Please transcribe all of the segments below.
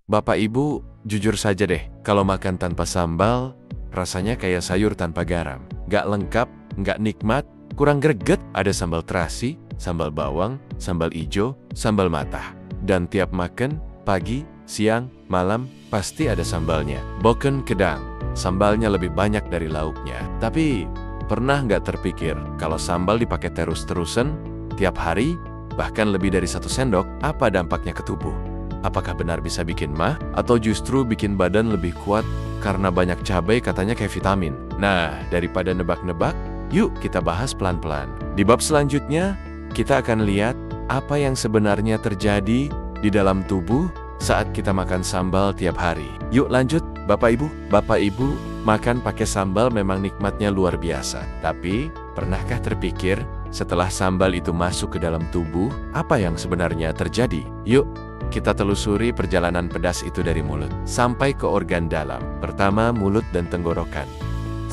Bapak Ibu, jujur saja deh, kalau makan tanpa sambal, rasanya kayak sayur tanpa garam. Nggak lengkap, nggak nikmat, kurang greget. Ada sambal terasi, sambal bawang, sambal ijo, sambal matah. Dan tiap makan, pagi, siang, malam, pasti ada sambalnya. Boken kedang, sambalnya lebih banyak dari lauknya. Tapi, pernah nggak terpikir kalau sambal dipakai terus-terusan, tiap hari, bahkan lebih dari 1 sendok, apa dampaknya ke tubuh? Apakah benar bisa bikin mah? Atau justru bikin badan lebih kuat karena banyak cabai katanya kayak vitamin? Nah, daripada nebak-nebak, yuk kita bahas pelan-pelan. Di bab selanjutnya, kita akan lihat apa yang sebenarnya terjadi di dalam tubuh saat kita makan sambal tiap hari. Yuk lanjut, Bapak Ibu. Bapak Ibu, makan pakai sambal memang nikmatnya luar biasa. Tapi, pernahkah terpikir setelah sambal itu masuk ke dalam tubuh, apa yang sebenarnya terjadi? Yuk, kita telusuri perjalanan pedas itu dari mulut sampai ke organ dalam. Pertama, mulut dan tenggorokan.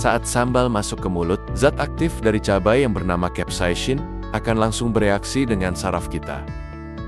Saat sambal masuk ke mulut, zat aktif dari cabai yang bernama capsaicin akan langsung bereaksi dengan saraf kita.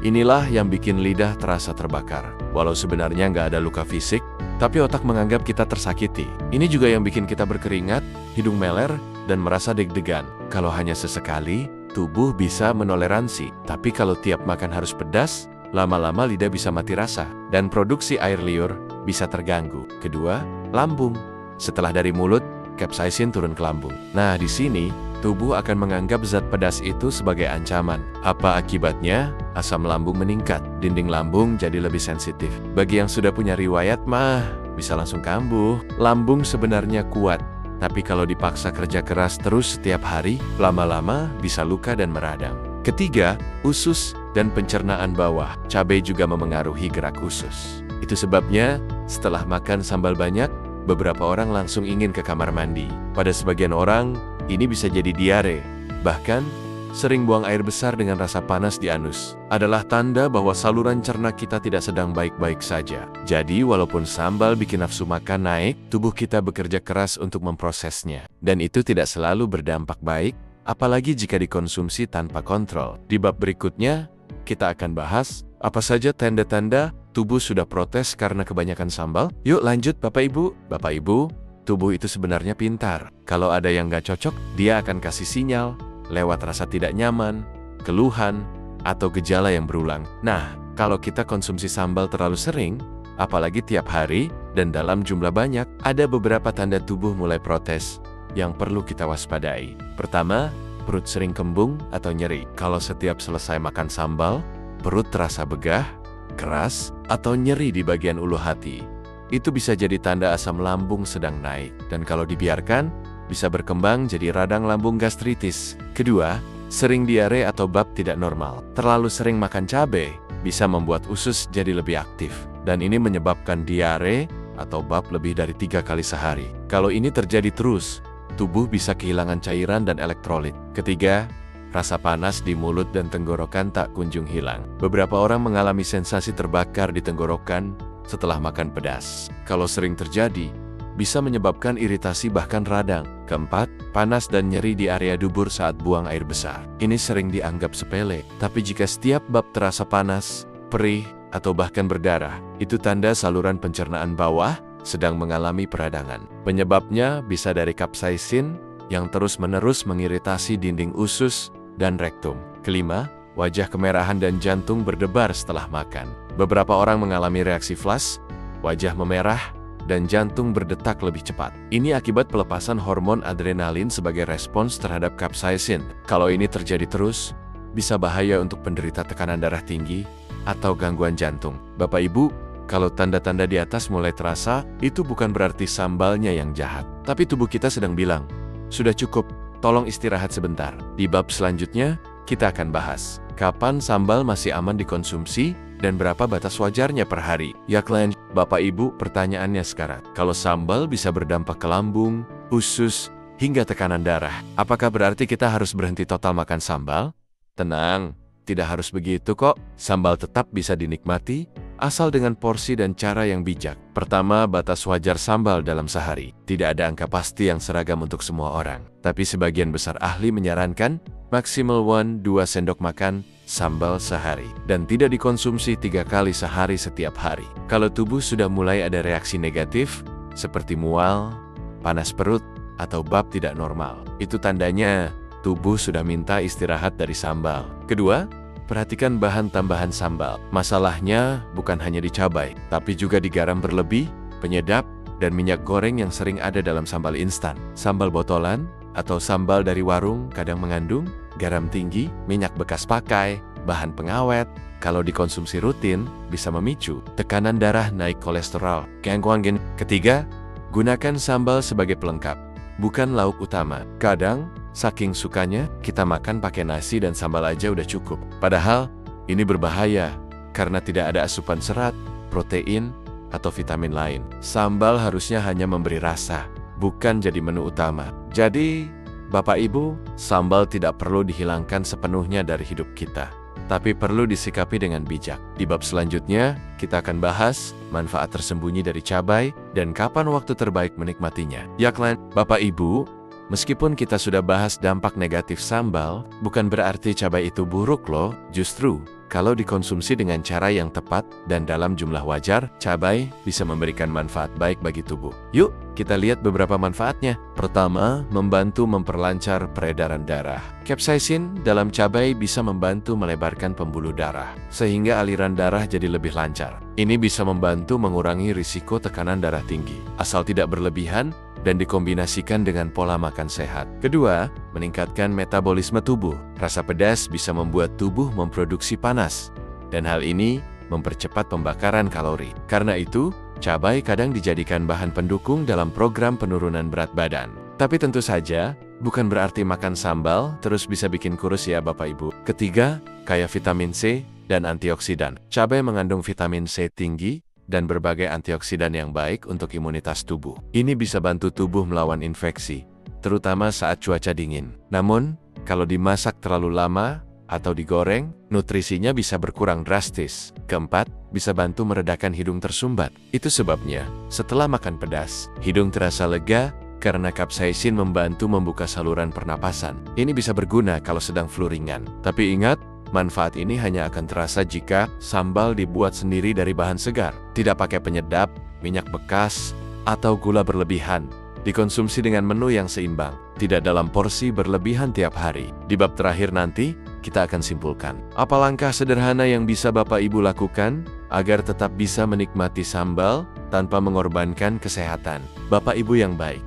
Inilah yang bikin lidah terasa terbakar. Walau sebenarnya nggak ada luka fisik, tapi otak menganggap kita tersakiti. Ini juga yang bikin kita berkeringat, hidung meler, dan merasa deg-degan. Kalau hanya sesekali, tubuh bisa menoleransi. Tapi kalau tiap makan harus pedas, lama-lama lidah bisa mati rasa, dan produksi air liur bisa terganggu. Kedua, lambung. Setelah dari mulut, capsaicin turun ke lambung. Nah, di sini, tubuh akan menganggap zat pedas itu sebagai ancaman. Apa akibatnya? Asam lambung meningkat, dinding lambung jadi lebih sensitif. Bagi yang sudah punya riwayat mah, bisa langsung kambuh. Lambung sebenarnya kuat, tapi kalau dipaksa kerja keras terus setiap hari, lama-lama bisa luka dan meradang. Ketiga, usus dan pencernaan bawah. Cabai juga memengaruhi gerak usus. Itu sebabnya, setelah makan sambal banyak, beberapa orang langsung ingin ke kamar mandi. Pada sebagian orang, ini bisa jadi diare. Bahkan, sering buang air besar dengan rasa panas di anus adalah tanda bahwa saluran cerna kita tidak sedang baik-baik saja. Jadi, walaupun sambal bikin nafsu makan naik, tubuh kita bekerja keras untuk memprosesnya. Dan itu tidak selalu berdampak baik, apalagi jika dikonsumsi tanpa kontrol. Di bab berikutnya, kita akan bahas apa saja tanda-tanda tubuh sudah protes karena kebanyakan sambal. Yuk lanjut Bapak Ibu. Bapak Ibu, tubuh itu sebenarnya pintar. Kalau ada yang nggak cocok, dia akan kasih sinyal lewat rasa tidak nyaman, keluhan, atau gejala yang berulang. Nah, kalau kita konsumsi sambal terlalu sering, apalagi tiap hari dan dalam jumlah banyak, ada beberapa tanda tubuh mulai protes yang perlu kita waspadai. Pertama, perut sering kembung atau nyeri. Kalau setiap selesai makan sambal, perut terasa begah, keras, atau nyeri di bagian ulu hati. Itu bisa jadi tanda asam lambung sedang naik. Dan kalau dibiarkan, bisa berkembang jadi radang lambung gastritis. Kedua, sering diare atau bab tidak normal. Terlalu sering makan cabai bisa membuat usus jadi lebih aktif. Dan ini menyebabkan diare atau bab lebih dari 3 kali sehari. Kalau ini terjadi terus, tubuh bisa kehilangan cairan dan elektrolit. Ketiga, rasa panas di mulut dan tenggorokan tak kunjung hilang. Beberapa orang mengalami sensasi terbakar di tenggorokan setelah makan pedas. Kalau sering terjadi, bisa menyebabkan iritasi bahkan radang. Keempat, panas dan nyeri di area dubur saat buang air besar. Ini sering dianggap sepele, tapi jika setiap bab terasa panas, perih, atau bahkan berdarah, itu tanda saluran pencernaan bawah sedang mengalami peradangan. Penyebabnya bisa dari capsaicin yang terus-menerus mengiritasi dinding usus dan rektum. Kelima, wajah kemerahan dan jantung berdebar setelah makan. Beberapa orang mengalami reaksi flash, wajah memerah, dan jantung berdetak lebih cepat. Ini akibat pelepasan hormon adrenalin sebagai respons terhadap capsaicin. Kalau ini terjadi terus, bisa bahaya untuk penderita tekanan darah tinggi atau gangguan jantung. Bapak Ibu, kalau tanda-tanda di atas mulai terasa, itu bukan berarti sambalnya yang jahat. Tapi tubuh kita sedang bilang, sudah cukup, tolong istirahat sebentar. Di bab selanjutnya, kita akan bahas kapan sambal masih aman dikonsumsi dan berapa batas wajarnya per hari. Ya kalian, Bapak Ibu, pertanyaannya sekarang. Kalau sambal bisa berdampak ke lambung, usus, hingga tekanan darah, apakah berarti kita harus berhenti total makan sambal? Tenang, tidak harus begitu kok. Sambal tetap bisa dinikmati, asal dengan porsi dan cara yang bijak. Pertama, batas wajar sambal dalam sehari. Tidak ada angka pasti yang seragam untuk semua orang. Tapi sebagian besar ahli menyarankan maksimal 1-2 sendok makan sambal sehari dan tidak dikonsumsi 3 kali sehari setiap hari. Kalau tubuh sudah mulai ada reaksi negatif seperti mual, panas perut, atau bab tidak normal, itu tandanya tubuh sudah minta istirahat dari sambal. Kedua, perhatikan bahan tambahan sambal. Masalahnya bukan hanya di cabai, tapi juga di garam berlebih, penyedap, dan minyak goreng yang sering ada dalam sambal instan. Sambal botolan atau sambal dari warung kadang mengandung garam tinggi, minyak bekas pakai, bahan pengawet. Kalau dikonsumsi rutin, bisa memicu tekanan darah, naik kolesterol, gangguan gen. Ketiga, gunakan sambal sebagai pelengkap, bukan lauk utama. Kadang, saking sukanya, kita makan pakai nasi dan sambal aja udah cukup. Padahal, ini berbahaya karena tidak ada asupan serat, protein, atau vitamin lain. Sambal harusnya hanya memberi rasa, bukan jadi menu utama. Jadi, Bapak Ibu, sambal tidak perlu dihilangkan sepenuhnya dari hidup kita, tapi perlu disikapi dengan bijak. Di bab selanjutnya, kita akan bahas manfaat tersembunyi dari cabai dan kapan waktu terbaik menikmatinya. Yaklan, Bapak Ibu, meskipun kita sudah bahas dampak negatif sambal, bukan berarti cabai itu buruk loh. Justru, kalau dikonsumsi dengan cara yang tepat dan dalam jumlah wajar, cabai bisa memberikan manfaat baik bagi tubuh. Yuk, kita lihat beberapa manfaatnya. Pertama, membantu memperlancar peredaran darah. Capsaicin dalam cabai bisa membantu melebarkan pembuluh darah, sehingga aliran darah jadi lebih lancar. Ini bisa membantu mengurangi risiko tekanan darah tinggi, asal tidak berlebihan dan dikombinasikan dengan pola makan sehat. Kedua, meningkatkan metabolisme tubuh. Rasa pedas bisa membuat tubuh memproduksi panas, dan hal ini mempercepat pembakaran kalori. Karena itu, cabai kadang dijadikan bahan pendukung dalam program penurunan berat badan. Tapi tentu saja, bukan berarti makan sambal terus bisa bikin kurus ya Bapak Ibu. Ketiga, kaya vitamin C dan antioksidan. Cabai mengandung vitamin C tinggi dan berbagai antioksidan yang baik untuk imunitas tubuh. Ini bisa bantu tubuh melawan infeksi, terutama saat cuaca dingin. Namun, kalau dimasak terlalu lama atau digoreng, nutrisinya bisa berkurang drastis. Keempat, bisa bantu meredakan hidung tersumbat. Itu sebabnya, setelah makan pedas, hidung terasa lega karena capsaicin membantu membuka saluran pernapasan. Ini bisa berguna kalau sedang flu ringan. Tapi ingat, manfaat ini hanya akan terasa jika sambal dibuat sendiri dari bahan segar, tidak pakai penyedap, minyak bekas, atau gula berlebihan. Dikonsumsi dengan menu yang seimbang, tidak dalam porsi berlebihan tiap hari. Di bab terakhir nanti, kita akan simpulkan apa langkah sederhana yang bisa Bapak Ibu lakukan agar tetap bisa menikmati sambal tanpa mengorbankan kesehatan. Bapak Ibu yang baik,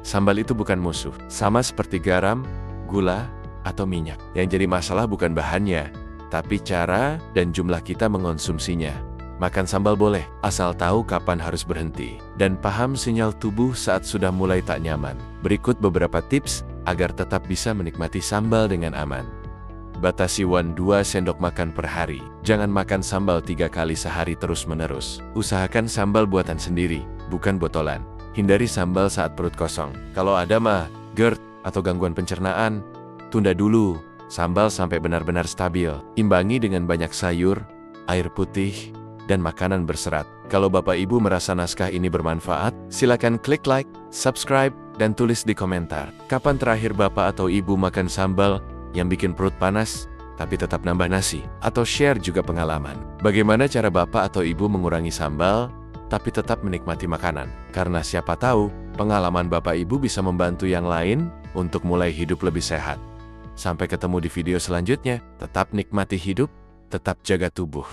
sambal itu bukan musuh, sama seperti garam, gula, atau minyak. Yang jadi masalah bukan bahannya, tapi cara dan jumlah kita mengonsumsinya. Makan sambal boleh, asal tahu kapan harus berhenti, dan paham sinyal tubuh saat sudah mulai tak nyaman. Berikut beberapa tips agar tetap bisa menikmati sambal dengan aman. Batasi 2 sendok makan per hari. Jangan makan sambal 3 kali sehari terus-menerus. Usahakan sambal buatan sendiri, bukan botolan. Hindari sambal saat perut kosong. Kalau ada mah, GERD atau gangguan pencernaan, tunda dulu sambal sampai benar-benar stabil. Imbangi dengan banyak sayur, air putih, dan makanan berserat. Kalau Bapak Ibu merasa naskah ini bermanfaat, silakan klik like, subscribe, dan tulis di komentar. Kapan terakhir Bapak atau Ibu makan sambal yang bikin perut panas, tapi tetap nambah nasi? Atau share juga pengalaman. Bagaimana cara Bapak atau Ibu mengurangi sambal, tapi tetap menikmati makanan? Karena siapa tahu, pengalaman Bapak Ibu bisa membantu yang lain untuk mulai hidup lebih sehat. Sampai ketemu di video selanjutnya. Tetap nikmati hidup, tetap jaga tubuh.